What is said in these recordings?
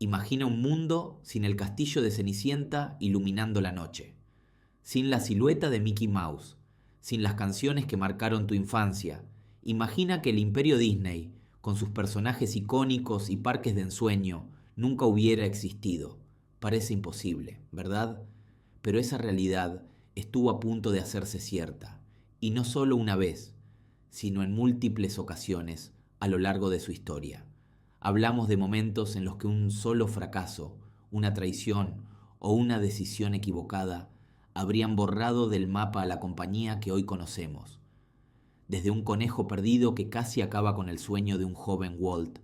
Imagina un mundo sin el castillo de Cenicienta iluminando la noche, sin la silueta de Mickey Mouse, sin las canciones que marcaron tu infancia. Imagina que el imperio Disney, con sus personajes icónicos y parques de ensueño, nunca hubiera existido. Parece imposible, ¿verdad? Pero esa realidad estuvo a punto de hacerse cierta, y no solo una vez, sino en múltiples ocasiones a lo largo de su historia. Hablamos de momentos en los que un solo fracaso, una traición o una decisión equivocada habrían borrado del mapa a la compañía que hoy conocemos. Desde un conejo perdido que casi acaba con el sueño de un joven Walt,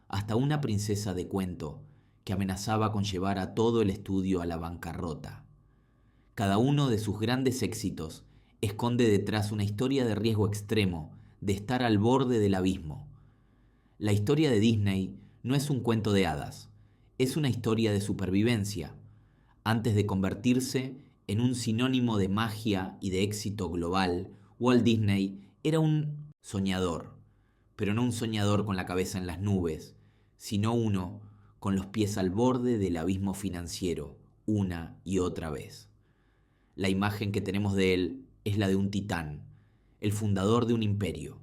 hasta una princesa de cuento que amenazaba con llevar a todo el estudio a la bancarrota. Cada uno de sus grandes éxitos esconde detrás una historia de riesgo extremo, de estar al borde del abismo. La historia de Disney no es un cuento de hadas, es una historia de supervivencia. Antes de convertirse en un sinónimo de magia y de éxito global, Walt Disney era un soñador, pero no un soñador con la cabeza en las nubes, sino uno con los pies al borde del abismo financiero, una y otra vez. La imagen que tenemos de él es la de un titán, el fundador de un imperio.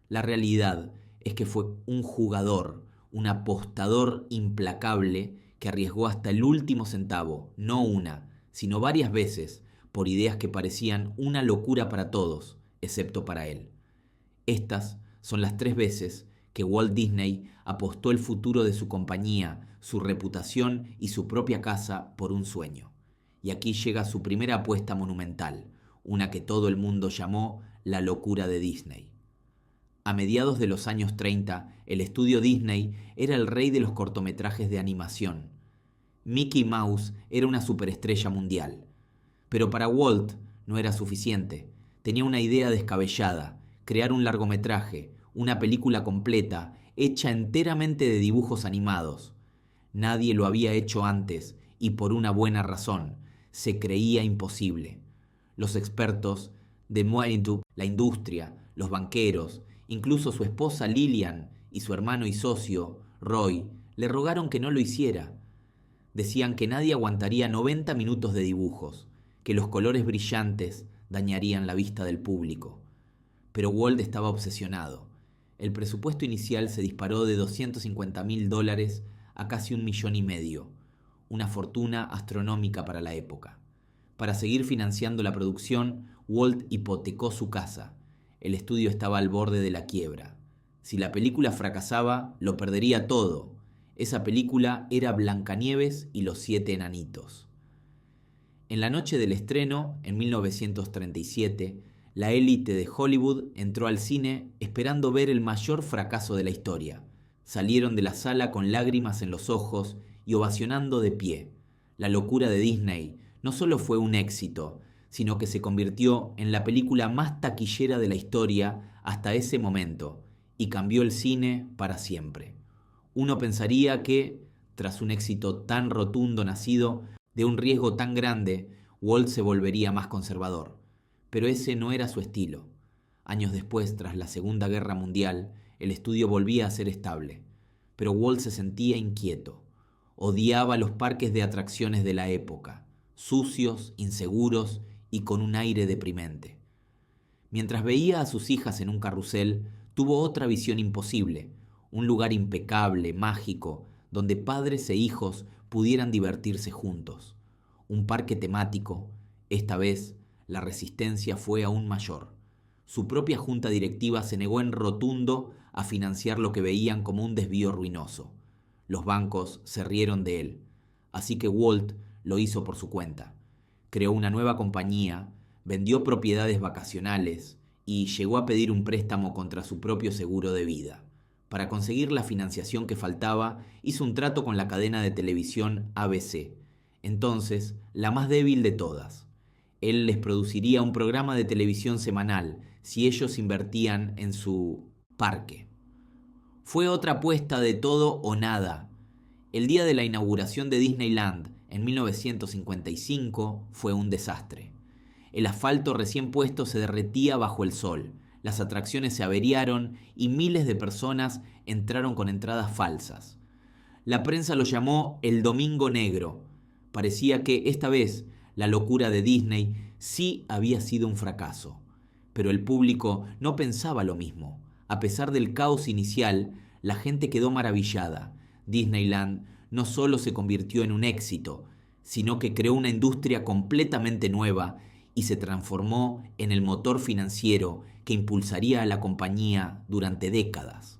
La realidad es que fue un jugador, un apostador implacable que arriesgó hasta el último centavo, no una, sino varias veces, por ideas que parecían una locura para todos, excepto para él. Estas son las 3 veces que Walt Disney apostó el futuro de su compañía, su reputación y su propia casa por un sueño. Y aquí llega su primera apuesta monumental, una que todo el mundo llamó la locura de Disney. A mediados de los años 30, el estudio Disney era el rey de los cortometrajes de animación. Mickey Mouse era una superestrella mundial. Pero para Walt no era suficiente. Tenía una idea descabellada: crear un largometraje, una película completa, hecha enteramente de dibujos animados. Nadie lo había hecho antes, y por una buena razón: se creía imposible. Los expertos de la industria, los banqueros, incluso su esposa Lillian y su hermano y socio, Roy, le rogaron que no lo hiciera. Decían que nadie aguantaría 90 minutos de dibujos, que los colores brillantes dañarían la vista del público. Pero Walt estaba obsesionado. El presupuesto inicial se disparó de $250.000 a casi $1,5 millones, una fortuna astronómica para la época. Para seguir financiando la producción, Walt hipotecó su casa. El estudio estaba al borde de la quiebra. Si la película fracasaba, lo perdería todo. Esa película era Blancanieves y los 7 enanitos. En la noche del estreno, en 1937, la élite de Hollywood entró al cine esperando ver el mayor fracaso de la historia. Salieron de la sala con lágrimas en los ojos y ovacionando de pie. La locura de Disney no solo fue un éxito, sino que se convirtió en la película más taquillera de la historia hasta ese momento y cambió el cine para siempre. Uno pensaría que, tras un éxito tan rotundo nacido de un riesgo tan grande, Walt se volvería más conservador. Pero ese no era su estilo. Años después, tras la Segunda Guerra Mundial, el estudio volvía a ser estable. Pero Walt se sentía inquieto. Odiaba los parques de atracciones de la época, sucios, inseguros y con un aire deprimente. Mientras veía a sus hijas en un carrusel, tuvo otra visión imposible, un lugar impecable, mágico, donde padres e hijos pudieran divertirse juntos. Un parque temático. Esta vez, la resistencia fue aún mayor. Su propia junta directiva se negó en rotundo a financiar lo que veían como un desvío ruinoso. Los bancos se rieron de él, así que Walt lo hizo por su cuenta. Creó una nueva compañía, vendió propiedades vacacionales y llegó a pedir un préstamo contra su propio seguro de vida. Para conseguir la financiación que faltaba, hizo un trato con la cadena de televisión ABC, entonces la más débil de todas. Él les produciría un programa de televisión semanal si ellos invertían en su parque. Fue otra apuesta de todo o nada. El día de la inauguración de Disneyland en 1955 fue un desastre. El asfalto recién puesto se derretía bajo el sol. Las atracciones se averiaron y miles de personas entraron con entradas falsas. La prensa lo llamó el Domingo Negro. Parecía que esta vez la locura de Disney sí había sido un fracaso. Pero el público no pensaba lo mismo. A pesar del caos inicial, la gente quedó maravillada. Disneyland no solo se convirtió en un éxito, sino que creó una industria completamente nueva y se transformó en el motor financiero que impulsaría a la compañía durante décadas.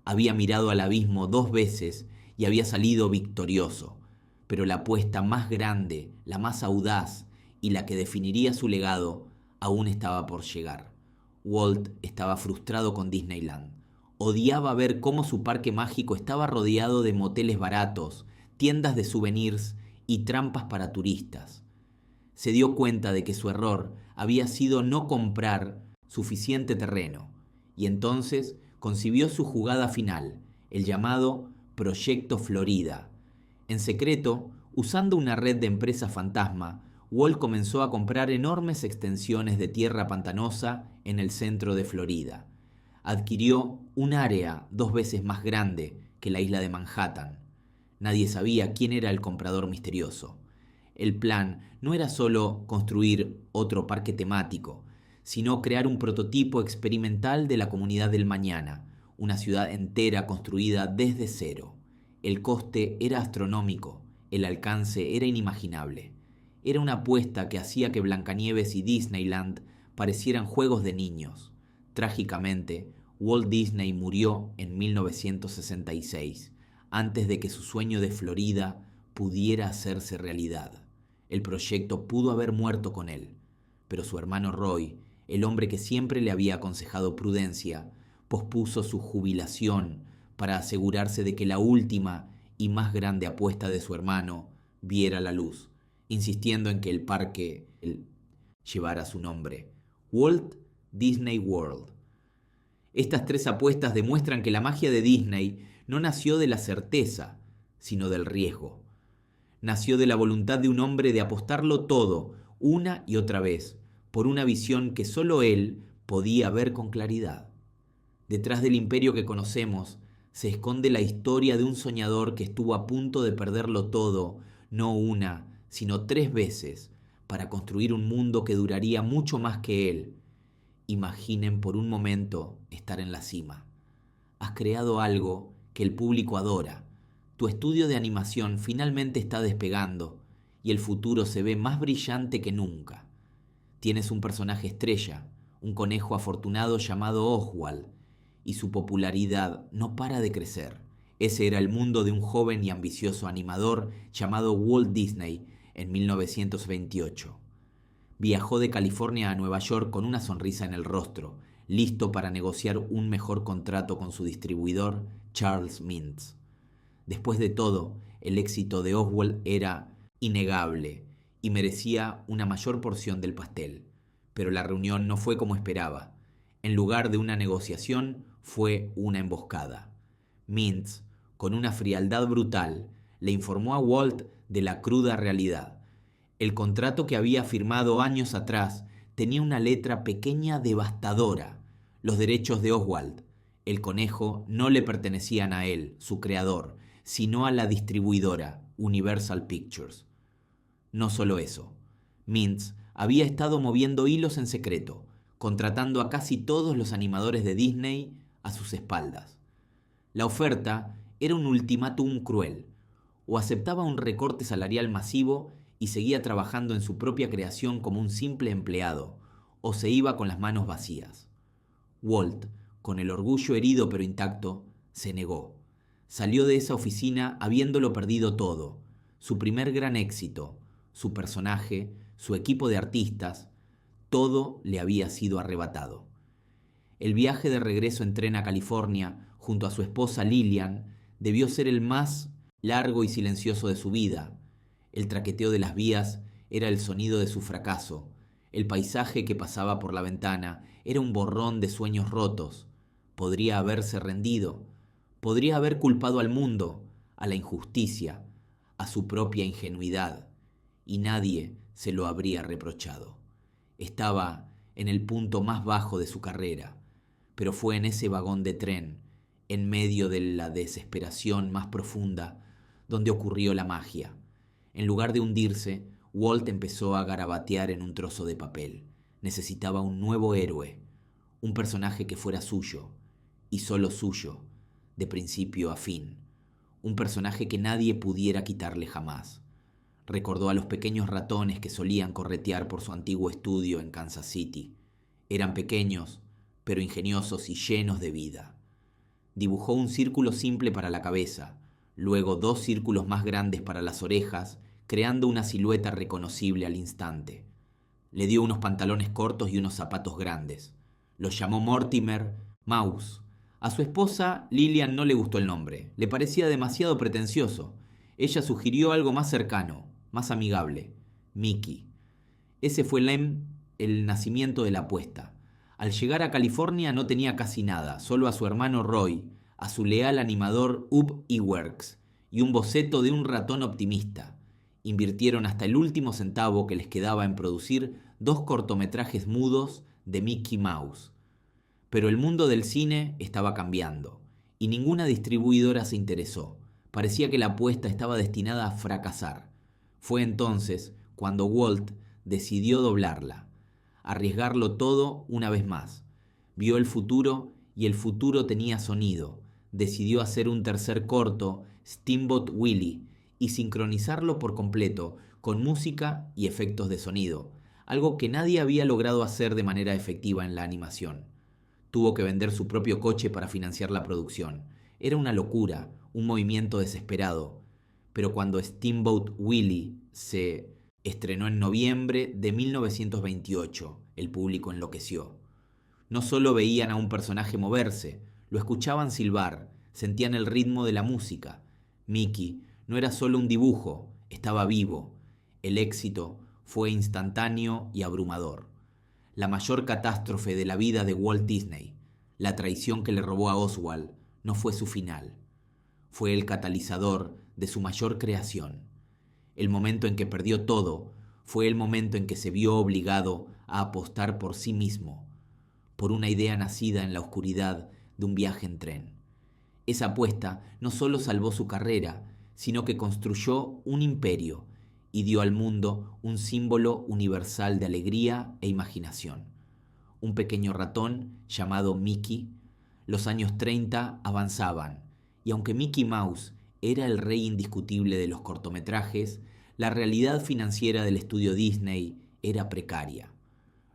Había mirado al abismo 2 veces y había salido victorioso, pero la apuesta más grande, la más audaz y la que definiría su legado aún estaba por llegar. Walt estaba frustrado con Disneyland. Odiaba ver cómo su parque mágico estaba rodeado de moteles baratos, tiendas de souvenirs y trampas para turistas. Se dio cuenta de que su error había sido no comprar suficiente terreno, y entonces concibió su jugada final, el llamado Proyecto Florida. En secreto, usando una red de empresas fantasma, Walt comenzó a comprar enormes extensiones de tierra pantanosa en el centro de Florida. Adquirió un área 2 veces más grande que la isla de Manhattan. Nadie sabía quién era el comprador misterioso. El plan no era solo construir otro parque temático, sino crear un prototipo experimental de la comunidad del mañana, una ciudad entera construida desde cero. El coste era astronómico, el alcance era inimaginable. Era una apuesta que hacía que Blancanieves y Disneyland parecieran juegos de niños. Trágicamente, Walt Disney murió en 1966, antes de que su sueño de Florida pudiera hacerse realidad. El proyecto pudo haber muerto con él, pero su hermano Roy, el hombre que siempre le había aconsejado prudencia, pospuso su jubilación para asegurarse de que la última y más grande apuesta de su hermano viera la luz, insistiendo en que el parque llevara su nombre, Walt Disney World. Estas 3 apuestas demuestran que la magia de Disney no nació de la certeza, sino del riesgo. Nació de la voluntad de un hombre de apostarlo todo, una y otra vez, por una visión que solo él podía ver con claridad. Detrás del imperio que conocemos se esconde la historia de un soñador que estuvo a punto de perderlo todo, no una, sino 3 veces, para construir un mundo que duraría mucho más que él. Imaginen por un momento estar en la cima. Has creado algo que el público adora. Tu estudio de animación finalmente está despegando y el futuro se ve más brillante que nunca. Tienes un personaje estrella, un conejo afortunado llamado Oswald, y su popularidad no para de crecer. Ese era el mundo de un joven y ambicioso animador llamado Walt Disney en 1928. Viajó de California a Nueva York con una sonrisa en el rostro, listo para negociar un mejor contrato con su distribuidor, Charles Mintz. Después de todo, el éxito de Oswald era innegable y merecía una mayor porción del pastel. Pero la reunión no fue como esperaba. En lugar de una negociación, fue una emboscada. Mintz, con una frialdad brutal, le informó a Walt de la cruda realidad. El contrato que había firmado años atrás tenía una letra pequeña devastadora. Los derechos de Oswald, el conejo, no le pertenecían a él, su creador, sino a la distribuidora, Universal Pictures. No solo eso, Mintz había estado moviendo hilos en secreto, contratando a casi todos los animadores de Disney a sus espaldas. La oferta era un ultimátum cruel. O aceptaba un recorte salarial masivo y seguía trabajando en su propia creación como un simple empleado, o se iba con las manos vacías. Walt, con el orgullo herido pero intacto, se negó. Salió de esa oficina habiéndolo perdido todo, su primer gran éxito, su personaje, su equipo de artistas, todo le había sido arrebatado. El viaje de regreso en tren a California, junto a su esposa Lillian, debió ser el más largo y silencioso de su vida. El traqueteo de las vías era el sonido de su fracaso. El paisaje que pasaba por la ventana era un borrón de sueños rotos. Podría haberse rendido. Podría haber culpado al mundo, a la injusticia, a su propia ingenuidad, y nadie se lo habría reprochado. Estaba en el punto más bajo de su carrera, pero fue en ese vagón de tren, en medio de la desesperación más profunda, donde ocurrió la magia. En lugar de hundirse, Walt empezó a garabatear en un trozo de papel. Necesitaba un nuevo héroe, un personaje que fuera suyo, y solo suyo, de principio a fin. Un personaje que nadie pudiera quitarle jamás. Recordó a los pequeños ratones que solían corretear por su antiguo estudio en Kansas City. Eran pequeños, pero ingeniosos y llenos de vida. Dibujó un círculo simple para la cabeza, luego 2 círculos más grandes para las orejas, creando una silueta reconocible al instante. Le dio unos pantalones cortos y unos zapatos grandes. Los llamó Mortimer Mouse. A su esposa, Lillian, no le gustó el nombre. Le parecía demasiado pretencioso. Ella sugirió algo más cercano, más amigable. Mickey. Ese fue el nacimiento de la apuesta. Al llegar a California no tenía casi nada, solo a su hermano Roy, a su leal animador Ub Iwerks y un boceto de un ratón optimista. Invirtieron hasta el último centavo que les quedaba en producir 2 cortometrajes mudos de Mickey Mouse. Pero el mundo del cine estaba cambiando, y ninguna distribuidora se interesó. Parecía que la apuesta estaba destinada a fracasar. Fue entonces cuando Walt decidió doblarla, arriesgarlo todo una vez más. Vio el futuro y el futuro tenía sonido. Decidió hacer un tercer corto, Steamboat Willie, y sincronizarlo por completo con música y efectos de sonido, algo que nadie había logrado hacer de manera efectiva en la animación. Tuvo que vender su propio coche para financiar la producción. Era una locura, un movimiento desesperado. Pero cuando Steamboat Willie se estrenó en noviembre de 1928, el público enloqueció. No solo veían a un personaje moverse, lo escuchaban silbar, sentían el ritmo de la música. Mickey no era solo un dibujo, estaba vivo. El éxito fue instantáneo y abrumador. La mayor catástrofe de la vida de Walt Disney, la traición que le robó a Oswald, no fue su final. Fue el catalizador de su mayor creación. El momento en que perdió todo fue el momento en que se vio obligado a apostar por sí mismo, por una idea nacida en la oscuridad de un viaje en tren. Esa apuesta no solo salvó su carrera, sino que construyó un imperio y dio al mundo un símbolo universal de alegría e imaginación. Un pequeño ratón llamado Mickey. Los años 30 avanzaban, y aunque Mickey Mouse era el rey indiscutible de los cortometrajes, la realidad financiera del estudio Disney era precaria.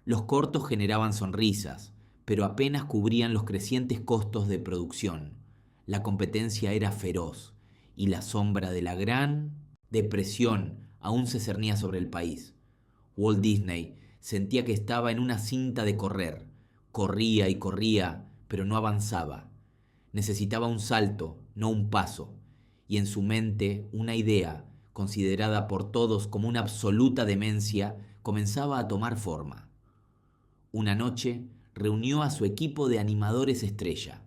Los cortos generaban sonrisas, pero apenas cubrían los crecientes costos de producción. La competencia era feroz, y la sombra de la Gran Depresión aún se cernía sobre el país. Walt Disney sentía que estaba en una cinta de correr. Corría y corría, pero no avanzaba. Necesitaba un salto, no un paso, y en su mente una idea, considerada por todos como una absoluta demencia, comenzaba a tomar forma. Una noche reunió a su equipo de animadores estrella.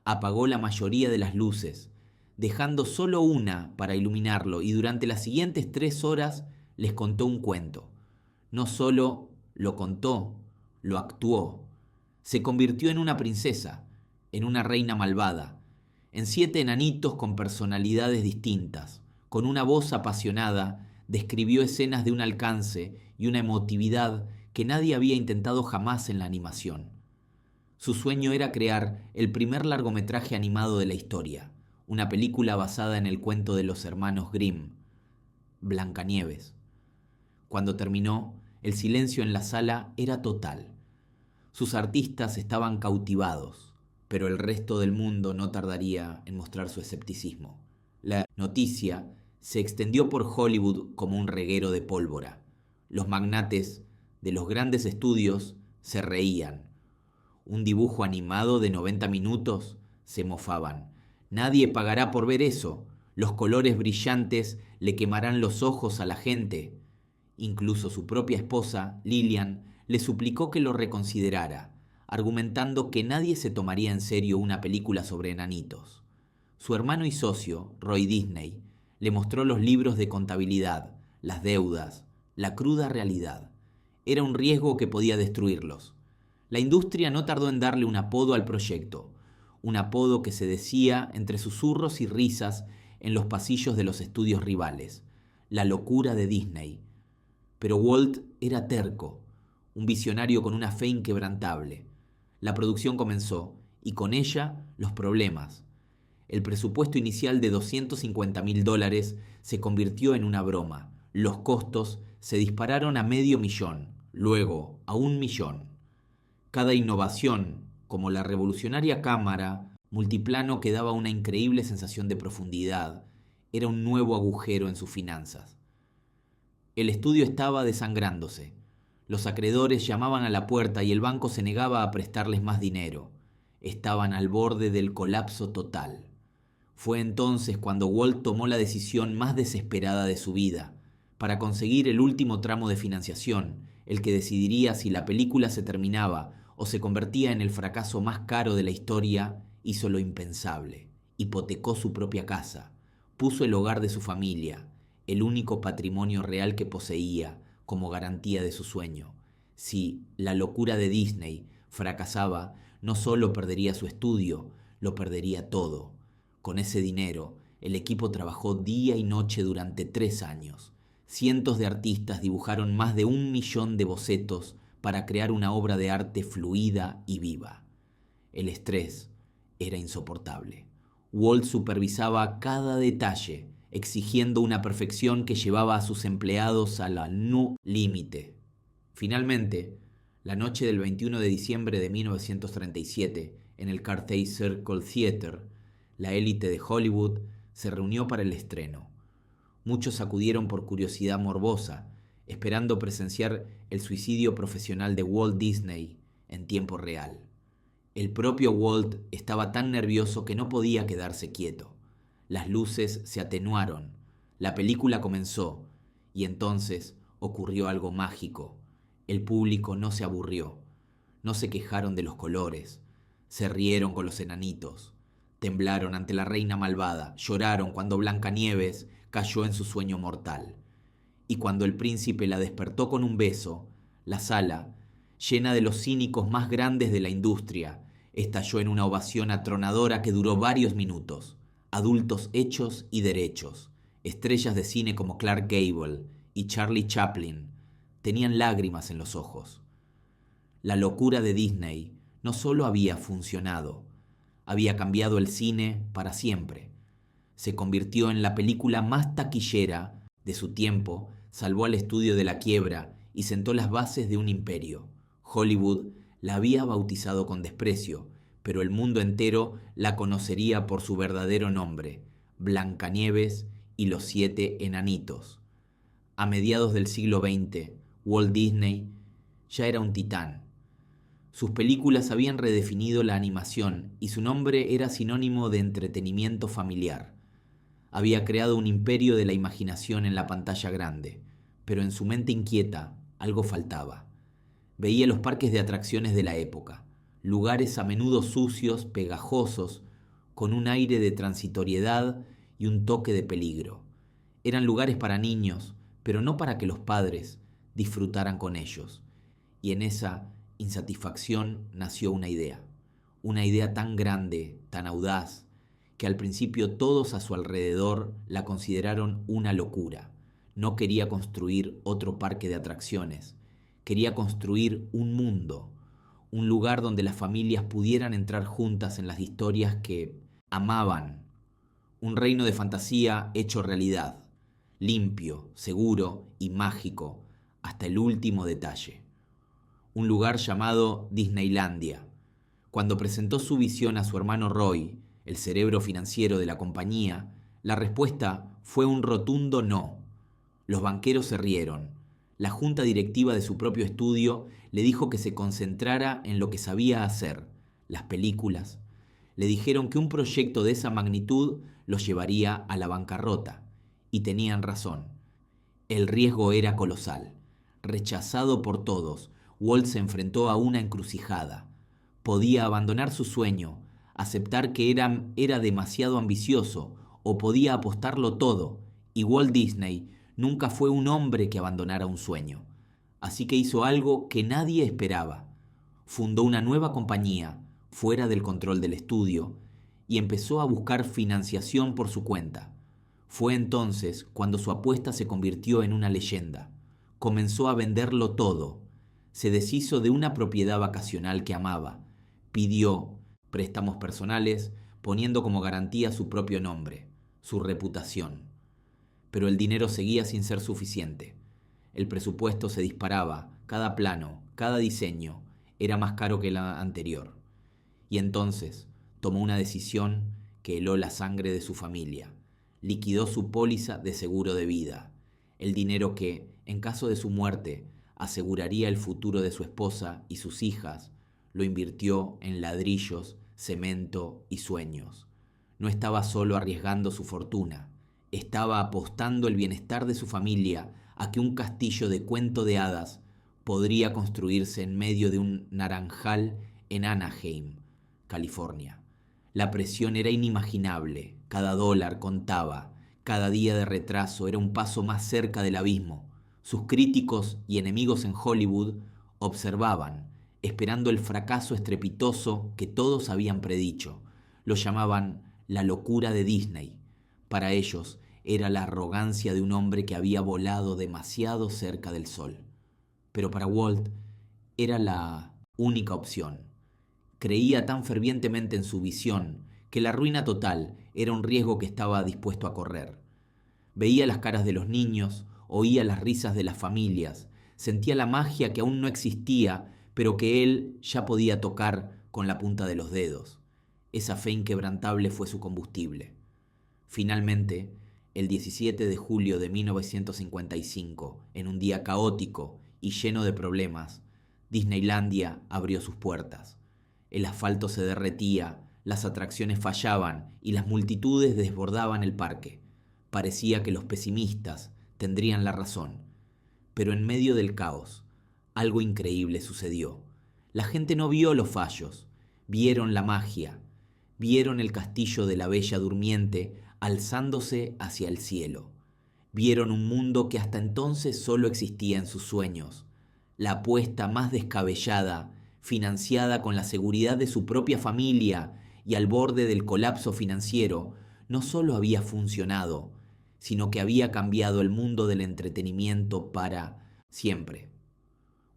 Apagó la mayoría de las luces, dejando solo una para iluminarlo, y durante las siguientes 3 horas les contó un cuento. No solo lo contó, lo actuó. Se convirtió en una princesa, en una reina malvada, en 7 enanitos con personalidades distintas. Con una voz apasionada, describió escenas de un alcance y una emotividad que nadie había intentado jamás en la animación. Su sueño era crear el primer largometraje animado de la historia, una película basada en el cuento de los hermanos Grimm, Blancanieves. Cuando terminó, el silencio en la sala era total. Sus artistas estaban cautivados, pero el resto del mundo no tardaría en mostrar su escepticismo. La noticia se extendió por Hollywood como un reguero de pólvora. Los magnates de los grandes estudios se reían. Un dibujo animado de 90 minutos, se mofaban. Nadie pagará por ver eso. Los colores brillantes le quemarán los ojos a la gente. Incluso su propia esposa, Lillian, le suplicó que lo reconsiderara, argumentando que nadie se tomaría en serio una película sobre enanitos. Su hermano y socio, Roy Disney, le mostró los libros de contabilidad, las deudas, la cruda realidad. Era un riesgo que podía destruirlos. La industria no tardó en darle un apodo al proyecto, un apodo que se decía entre susurros y risas en los pasillos de los estudios rivales. La locura de Disney. Pero Walt era terco, un visionario con una fe inquebrantable. La producción comenzó, y con ella los problemas. El presupuesto inicial de $250.000 se convirtió en una broma. Los costos se dispararon a $500,000, luego a $1,000,000. Cada innovación, como la revolucionaria cámara multiplano que daba una increíble sensación de profundidad, era un nuevo agujero en sus finanzas. El estudio estaba desangrándose. Los acreedores llamaban a la puerta y el banco se negaba a prestarles más dinero. Estaban al borde del colapso total. Fue entonces cuando Walt tomó la decisión más desesperada de su vida. Para conseguir el último tramo de financiación, el que decidiría si la película se terminaba o se convertía en el fracaso más caro de la historia, hizo lo impensable. Hipotecó su propia casa, puso el hogar de su familia, el único patrimonio real que poseía, como garantía de su sueño. Si la locura de Disney fracasaba, no solo perdería su estudio, lo perdería todo. Con ese dinero, el equipo trabajó día y noche durante 3 años. Cientos de artistas dibujaron más de 1,000,000 de bocetos para crear una obra de arte fluida y viva. El estrés era insoportable. Walt supervisaba cada detalle, exigiendo una perfección que llevaba a sus empleados a la no límite. Finalmente, la noche del 21 de diciembre de 1937, en el Cathay Circle Theater, la élite de Hollywood se reunió para el estreno. Muchos acudieron por curiosidad morbosa, esperando presenciar el suicidio profesional de Walt Disney en tiempo real. El propio Walt estaba tan nervioso que no podía quedarse quieto. Las luces se atenuaron, la película comenzó, y entonces ocurrió algo mágico. El público no se aburrió, no se quejaron de los colores, se rieron con los enanitos, temblaron ante la reina malvada, lloraron cuando Blancanieves cayó en su sueño mortal. Y cuando el príncipe la despertó con un beso, la sala, llena de los cínicos más grandes de la industria, estalló en una ovación atronadora que duró varios minutos. Adultos hechos y derechos, estrellas de cine como Clark Gable y Charlie Chaplin, tenían lágrimas en los ojos. La locura de Disney no solo había funcionado, había cambiado el cine para siempre. Se convirtió en la película más taquillera de su tiempo, salvó al estudio de la quiebra y sentó las bases de un imperio. Hollywood la había bautizado con desprecio, pero el mundo entero la conocería por su verdadero nombre, Blancanieves y los 7 enanitos. A mediados del siglo XX, Walt Disney ya era un titán. Sus películas habían redefinido la animación y su nombre era sinónimo de entretenimiento familiar. Había creado un imperio de la imaginación en la pantalla grande, pero en su mente inquieta algo faltaba. Veía los parques de atracciones de la época, lugares a menudo sucios, pegajosos, con un aire de transitoriedad y un toque de peligro. Eran lugares para niños, pero no para que los padres disfrutaran con ellos. Y en esa insatisfacción nació una idea tan grande, tan audaz, que al principio todos a su alrededor la consideraron una locura. No quería construir otro parque de atracciones, quería construir un mundo, un lugar donde las familias pudieran entrar juntas en las historias que amaban, un reino de fantasía hecho realidad, limpio, seguro y mágico, hasta el último detalle. Un lugar llamado Disneylandia. Cuando presentó su visión a su hermano Roy, el cerebro financiero de la compañía, la respuesta fue un rotundo no. Los banqueros se rieron. La junta directiva de su propio estudio le dijo que se concentrara en lo que sabía hacer, las películas. Le dijeron que un proyecto de esa magnitud los llevaría a la bancarrota. Y tenían razón. El riesgo era colosal. Rechazado por todos, Walt se enfrentó a una encrucijada. Podía abandonar su sueño, aceptar que era demasiado ambicioso, o podía apostarlo todo, y Walt Disney nunca fue un hombre que abandonara un sueño. Así que hizo algo que nadie esperaba. Fundó una nueva compañía, fuera del control del estudio, y empezó a buscar financiación por su cuenta. Fue entonces cuando su apuesta se convirtió en una leyenda. Comenzó a venderlo todo. Se deshizo de una propiedad vacacional que amaba. Pidió préstamos personales, poniendo como garantía su propio nombre, su reputación. Pero el dinero seguía sin ser suficiente. El presupuesto se disparaba, cada plano, cada diseño era más caro que el anterior. Y entonces tomó una decisión que heló la sangre de su familia. Liquidó su póliza de seguro de vida, el dinero que, en caso de su muerte, aseguraría el futuro de su esposa y sus hijas. Lo invirtió en ladrillos, cemento y sueños. No estaba solo arriesgando su fortuna, estaba apostando el bienestar de su familia a que un castillo de cuento de hadas podría construirse en medio de un naranjal en Anaheim, California. La presión era inimaginable, cada dólar contaba, cada día de retraso era un paso más cerca del abismo. Sus críticos y enemigos en Hollywood observaban, esperando el fracaso estrepitoso que todos habían predicho. Lo llamaban la locura de Disney. Para ellos era la arrogancia de un hombre que había volado demasiado cerca del sol. Pero para Walt era la única opción. Creía tan fervientemente en su visión que la ruina total era un riesgo que estaba dispuesto a correr. Veía las caras de los niños, oía las risas de las familias, sentía la magia que aún no existía, pero que él ya podía tocar con la punta de los dedos. Esa fe inquebrantable fue su combustible. Finalmente, el 17 de julio de 1955, en un día caótico y lleno de problemas, Disneylandia abrió sus puertas. El asfalto se derretía, las atracciones fallaban y las multitudes desbordaban el parque. Parecía que los pesimistas tendrían la razón. Pero en medio del caos, algo increíble sucedió. La gente no vio los fallos, vieron la magia, vieron el castillo de la Bella Durmiente alzándose hacia el cielo. Vieron un mundo que hasta entonces solo existía en sus sueños. La apuesta más descabellada, financiada con la seguridad de su propia familia y al borde del colapso financiero, no solo había funcionado, sino que había cambiado el mundo del entretenimiento para siempre.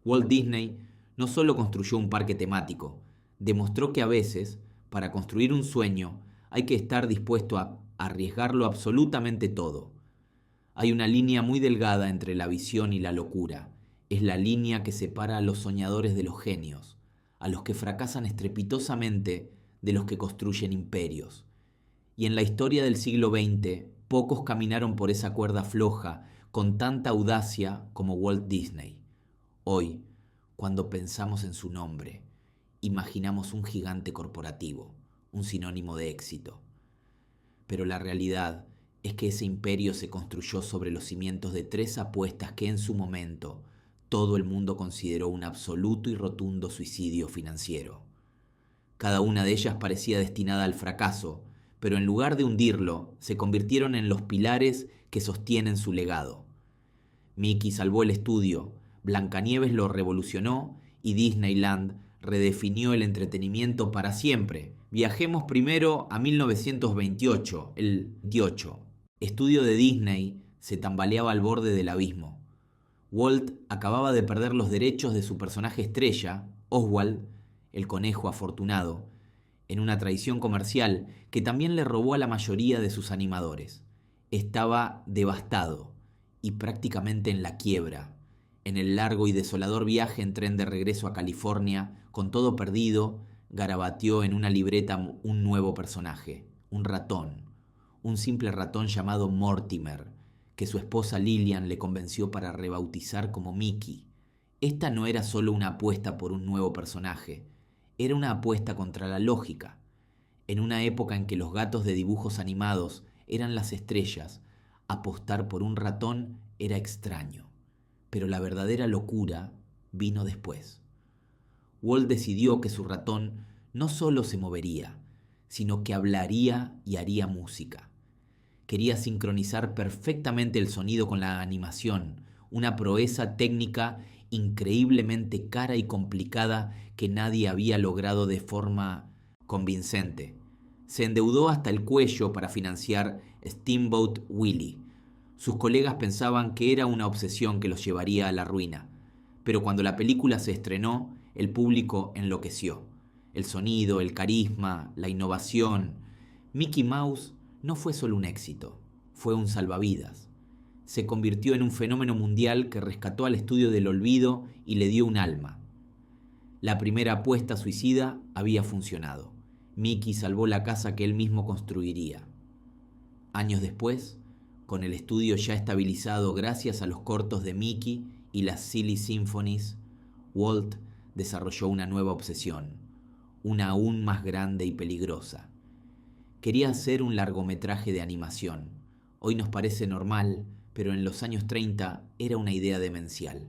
Walt Disney no solo construyó un parque temático, demostró que a veces, para construir un sueño, hay que estar dispuesto a arriesgarlo absolutamente todo. Hay una línea muy delgada entre la visión y la locura. Es la línea que separa a los soñadores de los genios, a los que fracasan estrepitosamente de los que construyen imperios. Y en la historia del siglo XX, pocos caminaron por esa cuerda floja con tanta audacia como Walt Disney. Hoy, cuando pensamos en su nombre, imaginamos un gigante corporativo, un sinónimo de éxito. Pero la realidad es que ese imperio se construyó sobre los cimientos de 3 apuestas que en su momento todo el mundo consideró un absoluto y rotundo suicidio financiero. Cada una de ellas parecía destinada al fracaso, pero en lugar de hundirlo, se convirtieron en los pilares que sostienen su legado. Mickey salvó el estudio, Blancanieves lo revolucionó y Disneyland redefinió el entretenimiento para siempre. Viajemos primero a 1928, el 28. Estudio de Disney se tambaleaba al borde del abismo. Walt acababa de perder los derechos de su personaje estrella, Oswald, el conejo afortunado, en una traición comercial que también le robó a la mayoría de sus animadores. Estaba devastado y prácticamente en la quiebra. En el largo y desolador viaje en tren de regreso a California, con todo perdido, garabateó en una libreta un nuevo personaje, un ratón, un simple ratón llamado Mortimer, que su esposa Lillian le convenció para rebautizar como Mickey. Esta no era solo una apuesta por un nuevo personaje, era una apuesta contra la lógica. En una época en que los gatos de dibujos animados eran las estrellas, apostar por un ratón era extraño. Pero la verdadera locura vino después. Walt decidió que su ratón no solo se movería, sino que hablaría y haría música. Quería sincronizar perfectamente el sonido con la animación, una proeza técnica increíblemente cara y complicada que nadie había logrado de forma convincente. Se endeudó hasta el cuello para financiar Steamboat Willie. Sus colegas pensaban que era una obsesión que los llevaría a la ruina, pero cuando la película se estrenó, el público enloqueció. El sonido, el carisma, la innovación. Mickey Mouse no fue solo un éxito, fue un salvavidas. Se convirtió en un fenómeno mundial que rescató al estudio del olvido y le dio un alma. La primera apuesta suicida había funcionado. Mickey salvó la casa que él mismo construiría. Años después, con el estudio ya estabilizado gracias a los cortos de Mickey y las Silly Symphonies, Walt desarrolló una nueva obsesión, una aún más grande y peligrosa. Quería hacer un largometraje de animación. Hoy nos parece normal, pero en los años 30 era una idea demencial.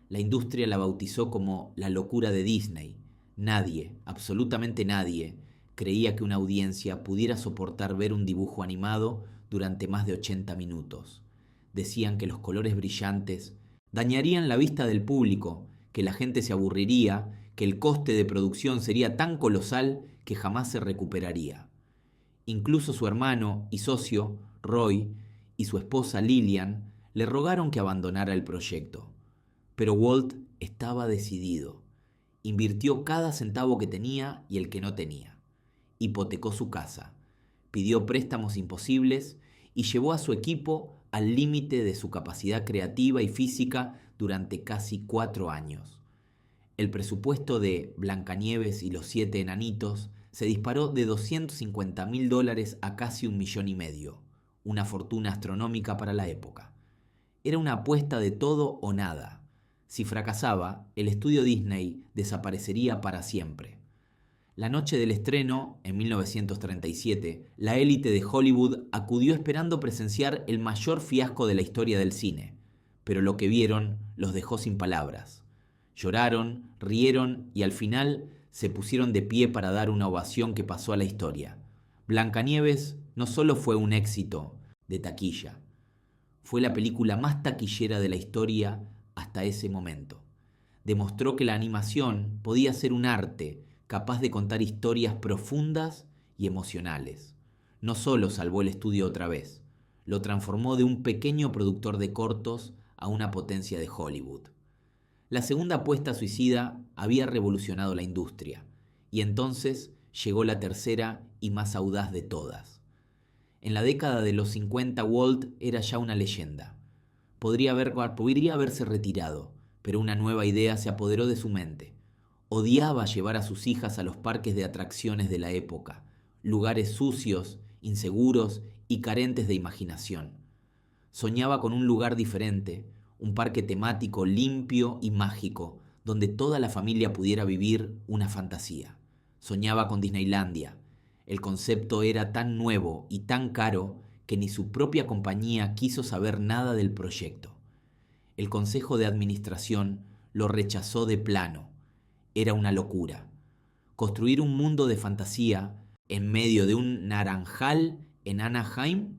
La industria la bautizó como la locura de Disney. Nadie, absolutamente nadie, creía que una audiencia pudiera soportar ver un dibujo animado durante más de 80 minutos. Decían que los colores brillantes dañarían la vista del público, que la gente se aburriría, que el coste de producción sería tan colosal que jamás se recuperaría. Incluso su hermano y socio, Roy, y su esposa Lillian le rogaron que abandonara el proyecto. Pero Walt estaba decidido. Invirtió cada centavo que tenía y el que no tenía. Hipotecó su casa, pidió préstamos imposibles y llevó a su equipo al límite de su capacidad creativa y física durante casi 4 años. El presupuesto de Blancanieves y los 7 enanitos se disparó de $250.000 a casi $1,5 millones, una fortuna astronómica para la época. Era una apuesta de todo o nada. Si fracasaba, el estudio Disney desaparecería para siempre. La noche del estreno, en 1937, la élite de Hollywood acudió esperando presenciar el mayor fiasco de la historia del cine, pero lo que vieron los dejó sin palabras. Lloraron, rieron y al final se pusieron de pie para dar una ovación que pasó a la historia. Blancanieves no solo fue un éxito de taquilla, fue la película más taquillera de la historia hasta ese momento. Demostró que la animación podía ser un arte capaz de contar historias profundas y emocionales. No solo salvó el estudio otra vez, lo transformó de un pequeño productor de cortos a una potencia de Hollywood. La segunda apuesta suicida había revolucionado la industria, y entonces llegó la tercera y más audaz de todas. En la década de los 50 Walt era ya una leyenda. Podría haberse retirado, pero una nueva idea se apoderó de su mente. Odiaba llevar a sus hijas a los parques de atracciones de la época, lugares sucios, inseguros y carentes de imaginación. Soñaba con un lugar diferente, un parque temático limpio y mágico, donde toda la familia pudiera vivir una fantasía. Soñaba con Disneylandia. El concepto era tan nuevo y tan caro que ni su propia compañía quiso saber nada del proyecto. El consejo de administración lo rechazó de plano. Era una locura. Construir un mundo de fantasía en medio de un naranjal en Anaheim,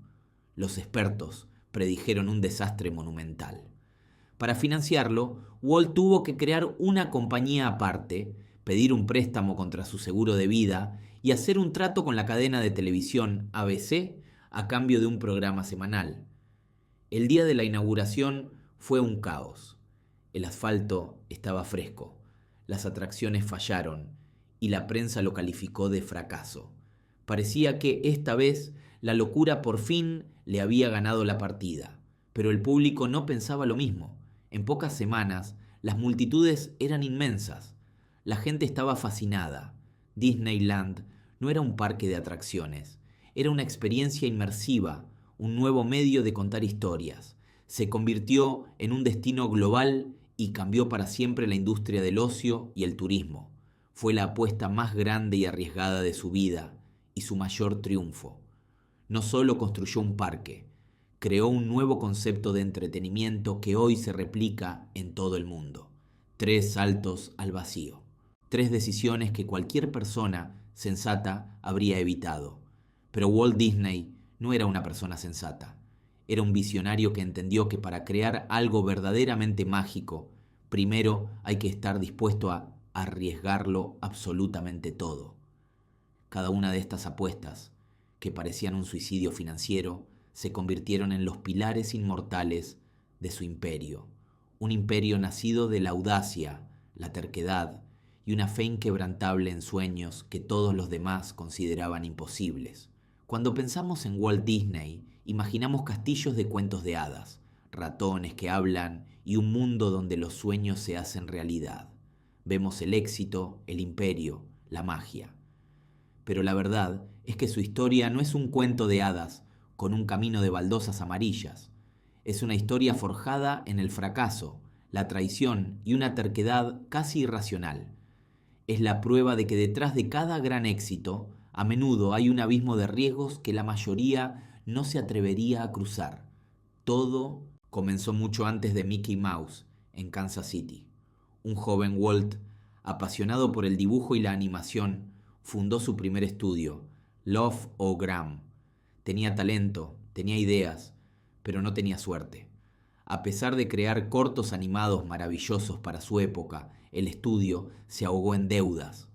los expertos predijeron un desastre monumental. Para financiarlo, Walt tuvo que crear una compañía aparte, pedir un préstamo contra su seguro de vida y hacer un trato con la cadena de televisión ABC a cambio de un programa semanal. El día de la inauguración fue un caos. El asfalto estaba fresco, las atracciones fallaron y la prensa lo calificó de fracaso. Parecía que esta vez la locura por fin le había ganado la partida, pero el público no pensaba lo mismo. En pocas semanas, las multitudes eran inmensas. La gente estaba fascinada. Disneyland no era un parque de atracciones, era una experiencia inmersiva, un nuevo medio de contar historias. Se convirtió en un destino global y cambió para siempre la industria del ocio y el turismo. Fue la apuesta más grande y arriesgada de su vida y su mayor triunfo. No solo construyó un parque, creó un nuevo concepto de entretenimiento que hoy se replica en todo el mundo. 3 saltos al vacío. 3 decisiones que cualquier persona sensata habría evitado. Pero Walt Disney no era una persona sensata. Era un visionario que entendió que para crear algo verdaderamente mágico, primero hay que estar dispuesto a arriesgarlo absolutamente todo. Cada una de estas apuestas, que parecían un suicidio financiero, se convirtieron en los pilares inmortales de su imperio. Un imperio nacido de la audacia, la terquedad y una fe inquebrantable en sueños que todos los demás consideraban imposibles. Cuando pensamos en Walt Disney, imaginamos castillos de cuentos de hadas, ratones que hablan y un mundo donde los sueños se hacen realidad. Vemos el éxito, el imperio, la magia. Pero la verdad es que su historia no es un cuento de hadas con un camino de baldosas amarillas. Es una historia forjada en el fracaso, la traición y una terquedad casi irracional. Es la prueba de que detrás de cada gran éxito, a menudo hay un abismo de riesgos que la mayoría no se atrevería a cruzar. Todo comenzó mucho antes de Mickey Mouse, en Kansas City. Un joven Walt, apasionado por el dibujo y la animación, fundó su primer estudio, Love O' Gram. Tenía talento, tenía ideas, pero no tenía suerte. A pesar de crear cortos animados maravillosos para su época, el estudio se ahogó en deudas.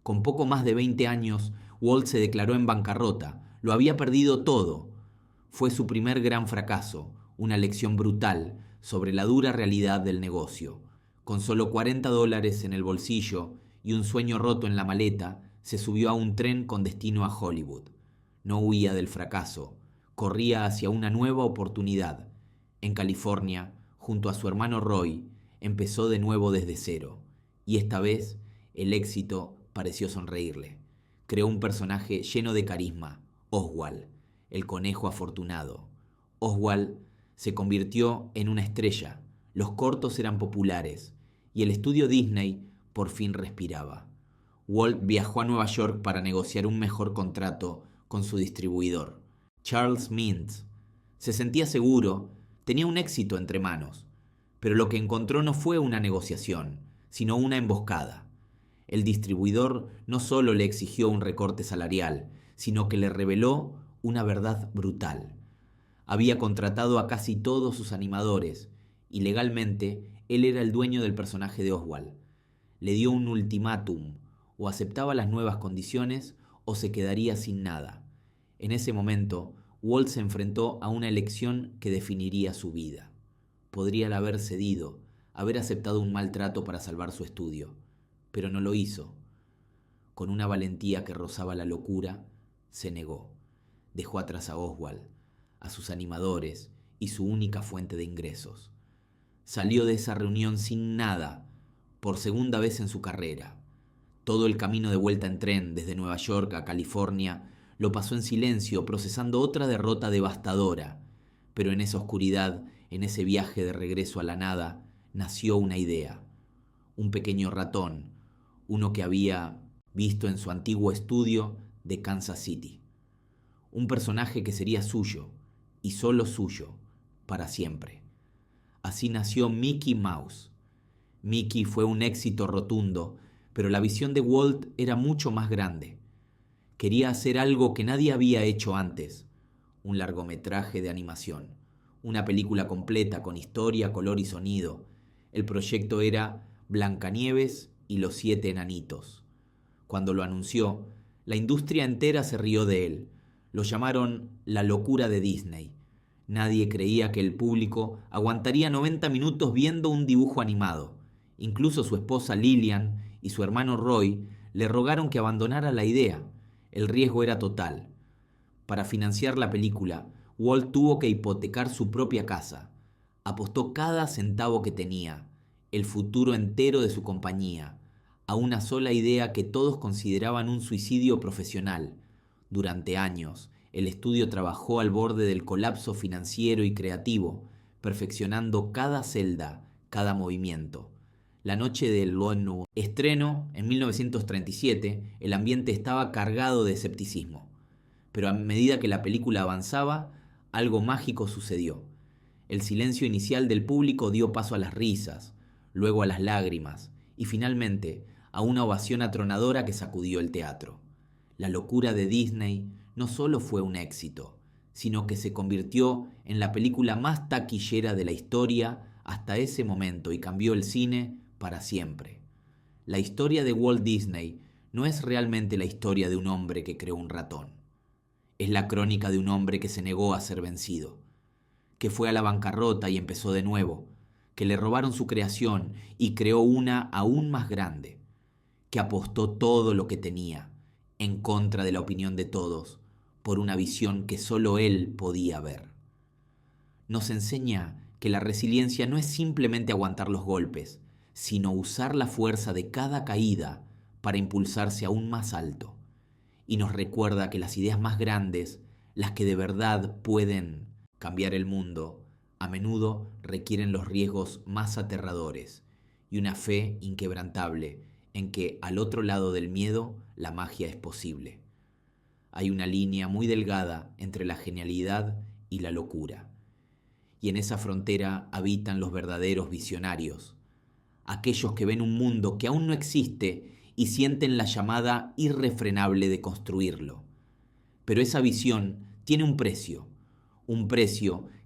Con poco más de 20 años, Walt se declaró en bancarrota. Lo había perdido todo. Fue su primer gran fracaso, una lección brutal sobre la dura realidad del negocio. Con solo $40 en el bolsillo y un sueño roto en la maleta, se subió a un tren con destino a Hollywood. No huía del fracaso, corría hacia una nueva oportunidad. En California, junto a su hermano Roy, empezó de nuevo desde cero. Y esta vez, el éxito pareció sonreírle. Creó un personaje lleno de carisma, Oswald, el conejo afortunado. Oswald se convirtió en una estrella, los cortos eran populares y el estudio Disney por fin respiraba. Walt viajó a Nueva York para negociar un mejor contrato con su distribuidor, Charles Mintz. Se sentía seguro, tenía un éxito entre manos, pero lo que encontró no fue una negociación, sino una emboscada. El distribuidor no solo le exigió un recorte salarial, sino que le reveló una verdad brutal. Había contratado a casi todos sus animadores y legalmente él era el dueño del personaje de Oswald. Le dio un ultimátum: o aceptaba las nuevas condiciones o se quedaría sin nada. En ese momento, Walt se enfrentó a una elección que definiría su vida. Podría haber cedido, haber aceptado un maltrato para salvar su estudio, pero no lo hizo. Con una valentía que rozaba la locura, se negó. Dejó atrás a Oswald, a sus animadores y su única fuente de ingresos. Salió de esa reunión sin nada, por segunda vez en su carrera. Todo el camino de vuelta en tren desde Nueva York a California lo pasó en silencio, procesando otra derrota devastadora. Pero en esa oscuridad, en ese viaje de regreso a la nada, nació una idea. Un pequeño ratón, uno que había visto en su antiguo estudio de Kansas City. Un personaje que sería suyo, y solo suyo, para siempre. Así nació Mickey Mouse. Mickey fue un éxito rotundo, pero la visión de Walt era mucho más grande. Quería hacer algo que nadie había hecho antes, un largometraje de animación, una película completa con historia, color y sonido. El proyecto era Blancanieves y los 7 enanitos. Cuando lo anunció, la industria entera se rió de él. Lo llamaron la locura de Disney. Nadie creía que el público aguantaría 90 minutos viendo un dibujo animado. Incluso su esposa Lillian y su hermano Roy le rogaron que abandonara la idea. El riesgo era total. Para financiar la película, Walt tuvo que hipotecar su propia casa. Apostó cada centavo que tenía, el futuro entero de su compañía, a una sola idea que todos consideraban un suicidio profesional. Durante años, el estudio trabajó al borde del colapso financiero y creativo, perfeccionando cada celda, cada movimiento. La noche del estreno, en 1937, el ambiente estaba cargado de escepticismo. Pero a medida que la película avanzaba, algo mágico sucedió. El silencio inicial del público dio paso a las risas, luego a las lágrimas y finalmente a una ovación atronadora que sacudió el teatro. La locura de Disney no solo fue un éxito, sino que se convirtió en la película más taquillera de la historia hasta ese momento y cambió el cine para siempre. La historia de Walt Disney no es realmente la historia de un hombre que creó un ratón. Es la crónica de un hombre que se negó a ser vencido, que fue a la bancarrota y empezó de nuevo, que le robaron su creación y creó una aún más grande, que apostó todo lo que tenía, en contra de la opinión de todos, por una visión que solo él podía ver. Nos enseña que la resiliencia no es simplemente aguantar los golpes, sino usar la fuerza de cada caída para impulsarse aún más alto. Y nos recuerda que las ideas más grandes, las que de verdad pueden cambiar el mundo, a menudo requieren los riesgos más aterradores y una fe inquebrantable en que al otro lado del miedo la magia es posible. Hay una línea muy delgada entre la genialidad y la locura. Y en esa frontera habitan los verdaderos visionarios, aquellos que ven un mundo que aún no existe y sienten la llamada irrefrenable de construirlo. Pero esa visión tiene un precio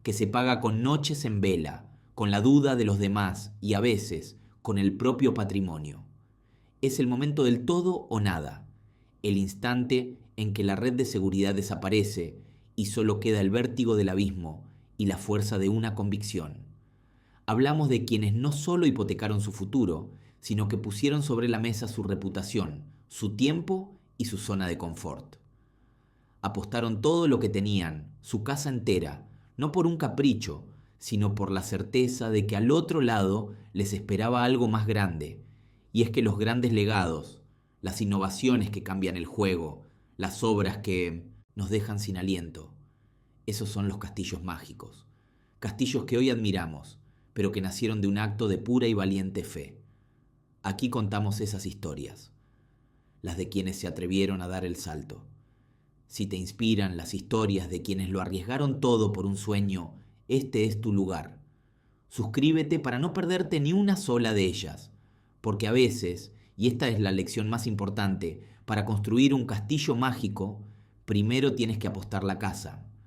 que se paga con noches en vela, con la duda de los demás y a veces con el propio patrimonio. Es el momento del todo o nada, el instante en que la red de seguridad desaparece y solo queda el vértigo del abismo y la fuerza de una convicción. Hablamos de quienes no solo hipotecaron su futuro, sino que pusieron sobre la mesa su reputación, su tiempo y su zona de confort. Apostaron todo lo que tenían, su casa entera, no por un capricho, sino por la certeza de que al otro lado les esperaba algo más grande, y es que los grandes legados, las innovaciones que cambian el juego, las obras que nos dejan sin aliento, esos son los castillos mágicos, castillos que hoy admiramos, pero que nacieron de un acto de pura y valiente fe. Aquí contamos esas historias, las de quienes se atrevieron a dar el salto. Si te inspiran las historias de quienes lo arriesgaron todo por un sueño, este es tu lugar. Suscríbete para no perderte ni una sola de ellas, porque a veces, y esta es la lección más importante, para construir un castillo mágico, primero tienes que apostar la casa.